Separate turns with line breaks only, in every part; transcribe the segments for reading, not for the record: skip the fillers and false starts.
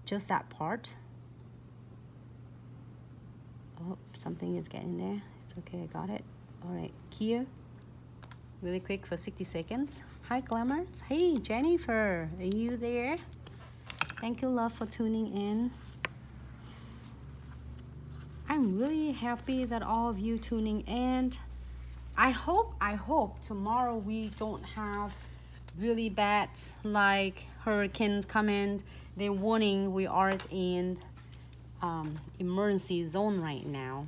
just that part. Oh, something is getting there. It's okay, I got it. All right, Kia, really quick for 60 seconds. Hi, Glamours. Hey, Jennifer, are you there? Thank you, love, for tuning in. I'm really happy that all of you tuning in. I hope tomorrow we don't have really bad like hurricanes coming. They're warning we are in emergency zone right now.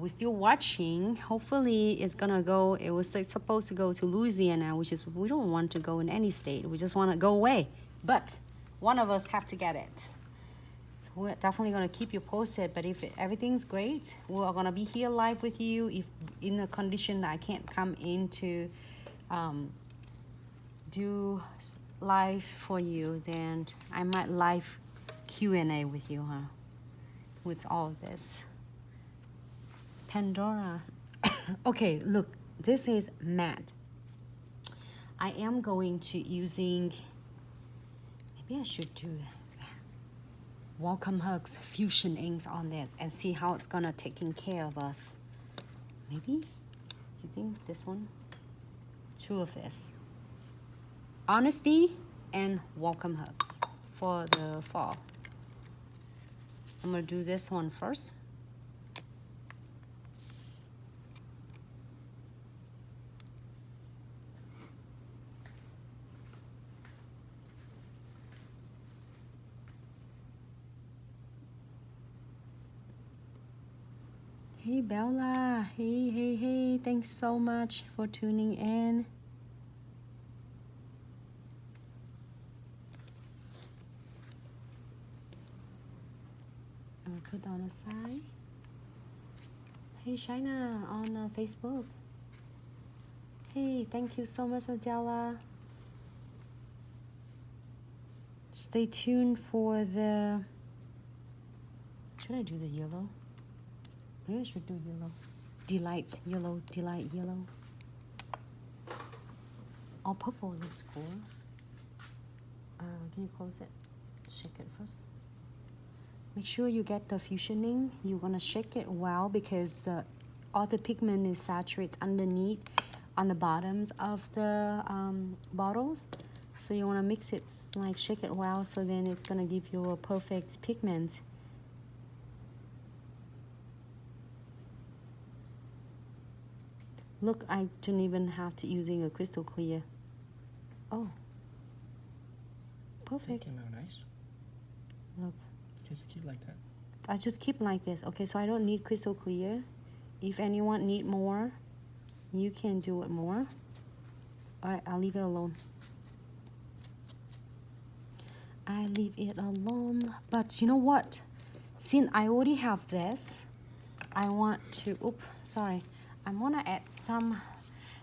We're still watching. Hopefully it's gonna go. It was supposed to go to Louisiana, which is we don't want to go in any state. We just want to go away. But one of us have to get it. So we're definitely gonna keep you posted. But if everything's great, we're gonna be here live with you. If in a condition that I can't come in to do live for you, then I might live Q&A with you, huh? With all of this. Pandora. Okay, look, this is matte. I am going to using, maybe I should do Welcome Hugs Fusion inks on this and see how it's gonna taking care of us. Maybe, you think this one? 2 of this. Honesty and Welcome Hugs for the fall. I'm gonna do this one first. Hey Bella, hey, thanks so much for tuning in. I'm gonna put on the side. Hey Shina on Facebook. Hey, thank you so much, Adela. Stay tuned for the, should I do the yellow? Maybe I should do yellow. Delight yellow. Oh, purple looks cool. Can you close it? Shake it first. Make sure you get the fusioning. You're gonna shake it well because all the pigment is saturated underneath on the bottoms of the bottles. So you wanna mix it, like shake it well, so then it's gonna give you a perfect pigment. Look, I didn't even have to using a crystal clear. Oh, perfect.
That came out nice.
Look.
Just keep like that.
I just keep like this. Okay, so I don't need crystal clear. If anyone need more, you can do it more. All right, I'll leave it alone. I leave it alone. But you know what? Since I already have this, I want to, oops, sorry. I want to add some.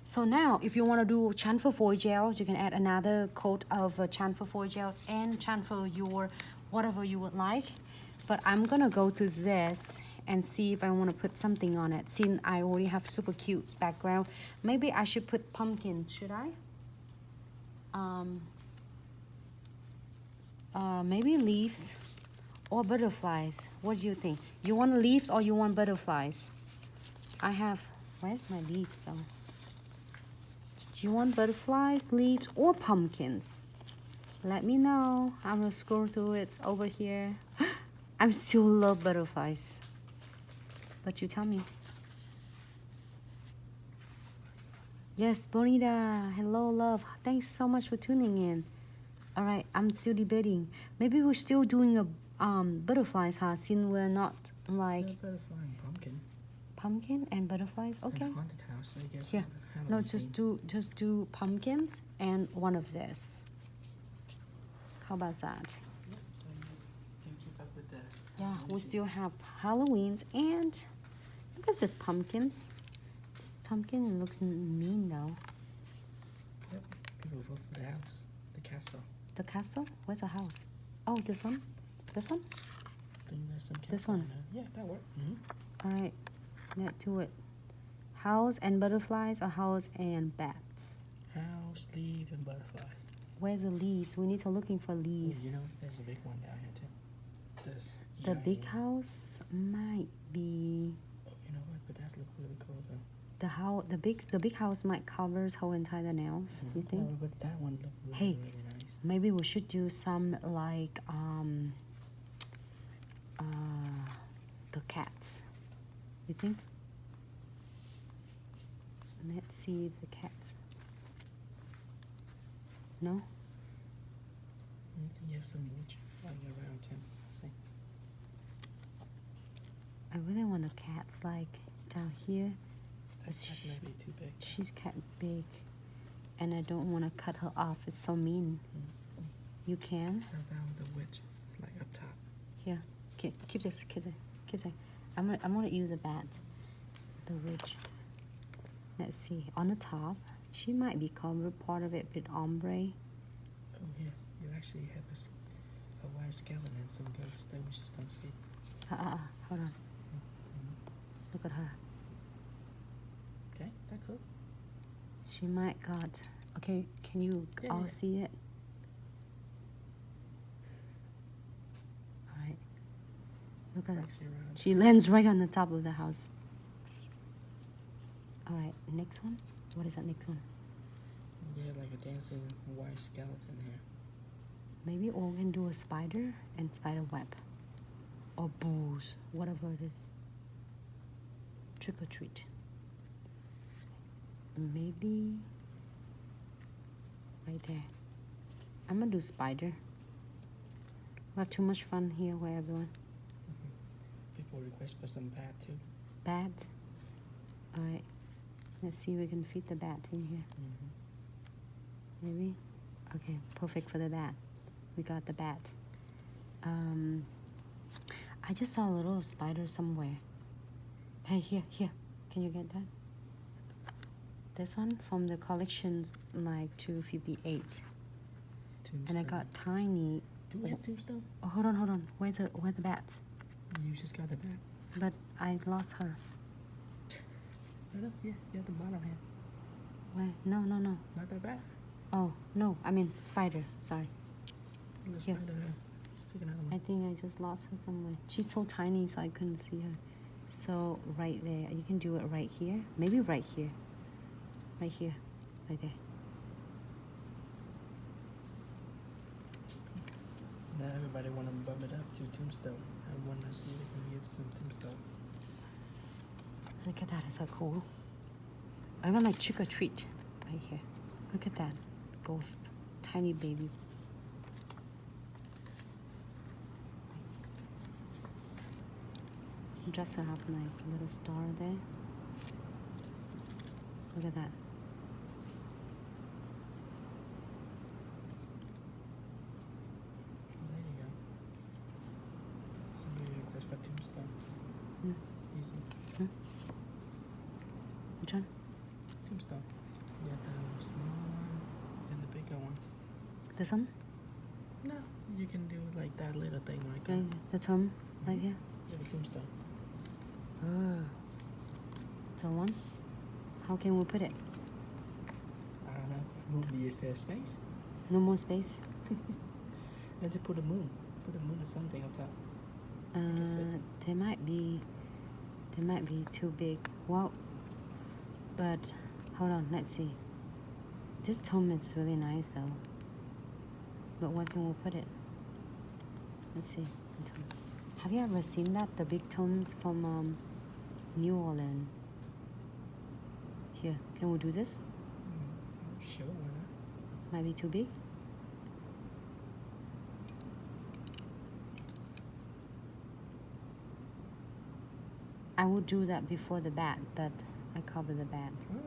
So now, if you want to do chamfer foil gels, you can add another coat of chamfer foil gels and chamfer your whatever you would like. But I'm going to go to this and see if I want to put something on it. Since I already have super cute background, maybe I should put pumpkin, should I? Maybe leaves or butterflies. What do you think? You want leaves or you want butterflies? I have, where's my leaves though? Do you want butterflies, leaves, or pumpkins? Let me know. I'm gonna scroll through it. It's over here. I still love butterflies. But you tell me. Yes, Bonita. Hello, love. Thanks so much for tuning in. All right, I'm still debating. Maybe we're still doing a butterflies, huh? Since we're not like
butterfly and pumpkin.
Pumpkin and butterflies. Okay.
And haunted house, I guess.
Yeah. No, just do pumpkins and one of this. How about that?
Yep, so just still keep up with the.
Yeah, we still have Halloween's and look at this pumpkins. This pumpkin looks mean though.
Yep. People vote for the house, the castle.
The castle? Where's the house? Oh, this one? This one?
I think there's some
This one.
Yeah, that worked.
All right, let's do it. House and butterflies or house and bats?
House, leaf, and butterfly.
Where's the leaves? We need to looking for
Ooh,
leaves.
you know, there's a big one down here too. This
The
giant
big
one.
house might be
Oh, you know what? But that's look really cool though.
the big house might covers whole entire nails. You think?
No, but that one looked really,
Hey.
really nice.
Maybe we should do some like the cats. You think? Let's see if the cats. No?
You think you have some wood flying around, Tim? See?
I really want the cats like down here.
That cat might be too big.
She's cat big, and I don't want to cut her off. It's so mean. You can.
So down the witch, like up top.
Here, keep this. I'm gonna use a bat. The witch. Let's see. On the top, she might be covered part of it with ombre.
Oh yeah, you actually have a white skeleton and some ghosts that we just don't see.
Hold on. Look at her.
Okay, that cool.
She might got. Okay, can you all
Yeah.
see it? All right. Look at her.
Actually around.
She lands right on the top of the house. All right, next one. What is that next one?
Yeah, like a dancing white skeleton here.
Maybe we can do a spider and spider web. Or booze, whatever it is. Trick or treat. Maybe right there. I'm gonna do spider. We have too much fun here where everyone.
People request for some bat too.
Bats. Alright. Let's see if we can fit the bat in here. Maybe? Okay, perfect for the bat. We got the bat. I just saw a little spider somewhere. Hey, here. Can you get that? This one from the collections, like 258. And I got tiny.
Do we have tombstone?
Oh, hold on. Where's the bat?
You just got the bat.
But I lost her.
No, yeah, you have the bottom here.
Where? No.
Not that bat?
Oh, no. I mean spider. Sorry.
The
Here.
spider here. Just take another one.
I think I just lost her somewhere. She's so tiny, so I couldn't see her. So right there, you can do it right here. Maybe right here. Right here. Right there.
Now everybody want to bump it up to tombstone. I want to see if we can get some tombstone.
Look at that. Is that cool? I want like trick or treat right here. Look at that. Ghost. Tiny baby. Just have like a little star there. Look at that.
There you go. Somebody request for tombstone. Easy.
Which one?
Tombstone. You got the small one and the bigger one.
This one?
No, you can do like that little thing right there.
Right, the tomb right here.
Yeah, the tombstone.
Oh. So one? How can we put it?
I don't know. Movie, is there space?
No more space.
Then just put a moon. Put a moon or something up top.
They might be too big. Well, but hold on, let's see. This tomb is really nice though. But where can we put it? Let's see. The tomb. Have you ever seen that? The big tombs from New Orleans. Here, can we do this?
Sure, why not?
Might be too big. I would do that before the bat, but I cover the bat.
Oh.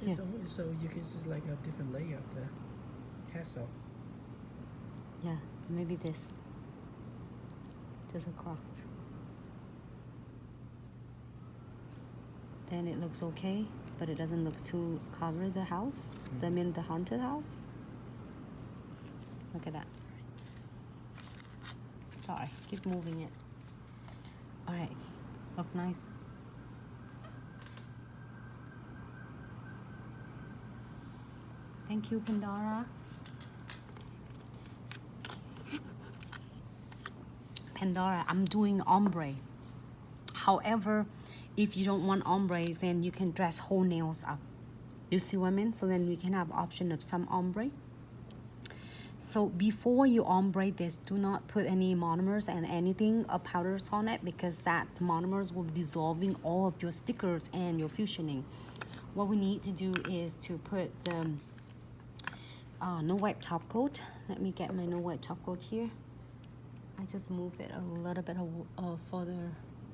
Yeah.
So you can just like a different layer of the castle.
Yeah, maybe this. Just across. Then it looks okay, but it doesn't look too cover the house. I mean the haunted house. Look at that. Sorry, keep moving it. Alright, look nice. Thank you, Pandora. Pandora, I'm doing ombre. However, if you don't want ombres, then you can dress whole nails up. You see what I mean? So then we can have option of some ombre. So before you ombre this, do not put any monomers and anything powders on it, because that monomers will be dissolving all of your stickers and your fusioning. What we need to do is to put the no wipe top coat. Let me get my no wipe top coat here. I just move it a little bit further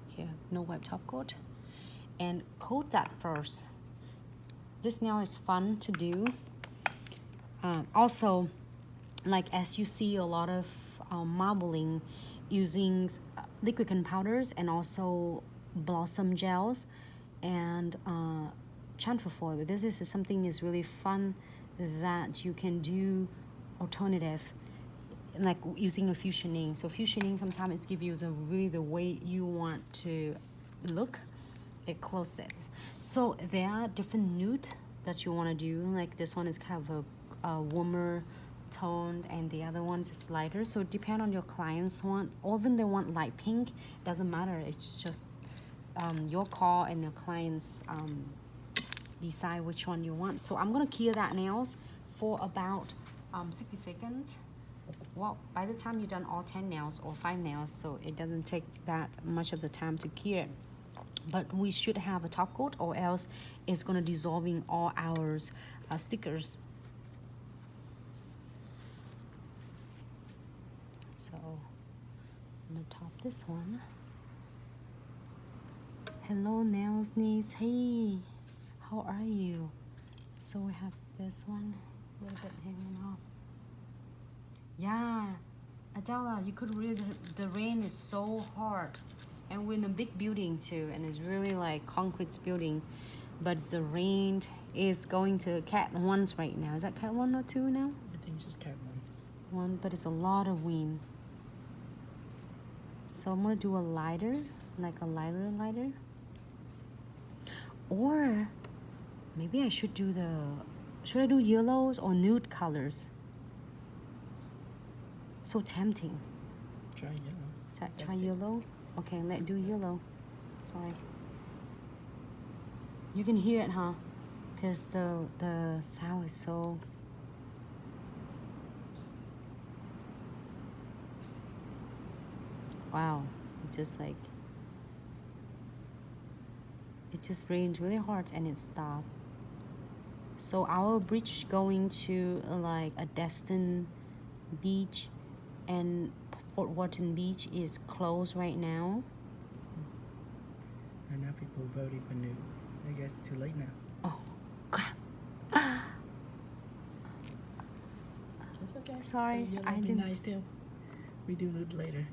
here. No wipe top coat, and coat that first. This nail is fun to do. Also, like as you see a lot of marbling using liquid and powders, and also blossom gels and transfer foil. This is something is really fun that you can do alternative, like using a fusioning. So fusioning sometimes it gives you the way you want to look. It closes. So there are different nude that you want to do. Like this one is kind of a warmer toned, and the other ones is lighter. So it depends on your clients want, or even they want light pink, doesn't matter. It's just your call, and your clients decide which one you want. So I'm gonna cure that nails for about 60 seconds. Well, by the time you've done all 10 nails or 5 nails, so it doesn't take that much of the time to cure. But we should have a top coat, or else it's gonna dissolving all our stickers. So I'm gonna top this one. Hello nails needs, hey, how are you? So we have this one a little bit hanging off. Yeah, Adela, you could read the rain is so hard, and we're in a big building too, and it's really like concrete building, but the rain is going to Cat 1s right now. Is that Cat 1 or 2 now?
I think it's just Cat
1, but it's a lot of wind. So I'm gonna do a lighter, like a lighter. Or maybe I should do should I do yellows or nude colors? So tempting.
Try yellow.
Try yellow? Okay, let's do yellow. Sorry. You can hear it, huh? Because the sound is so... Wow, it just like... It just rained really hard and it stopped. So our bridge going to like a Destin beach, and Fort Worth beach is closed right now.
And now people voting for new. I guess too late now.
Oh, crap.
It's okay.
Sorry,
so
I
be
didn't...
nice too. We do nude later.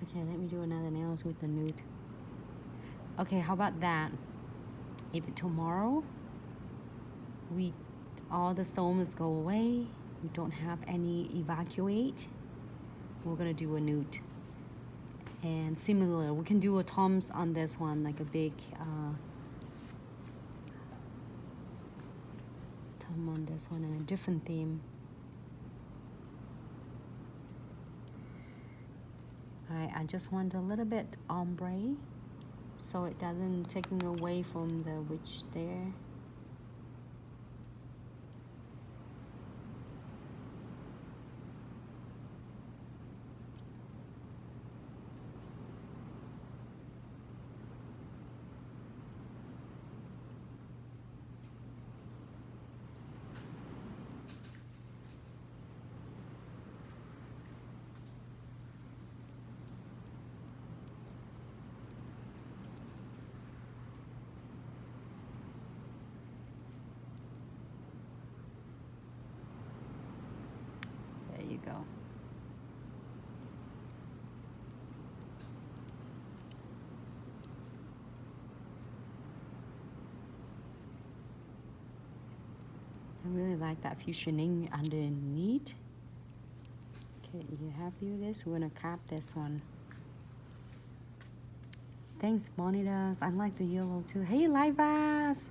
Okay, let me do another nails with the nude. Okay, how about that? If tomorrow all the storms go away, we don't have any evacuate, we're gonna do a nude. And similar, we can do a toms on this one, like a big tom on this one, and a different theme. Alright, I just want a little bit ombre, so it doesn't take me away from the witch there. There you go. I really like that fusioning underneath. Okay, you happy with this? We're gonna cap this one. Thanks, Bonitas. I like the yellow too. Hey, Livas!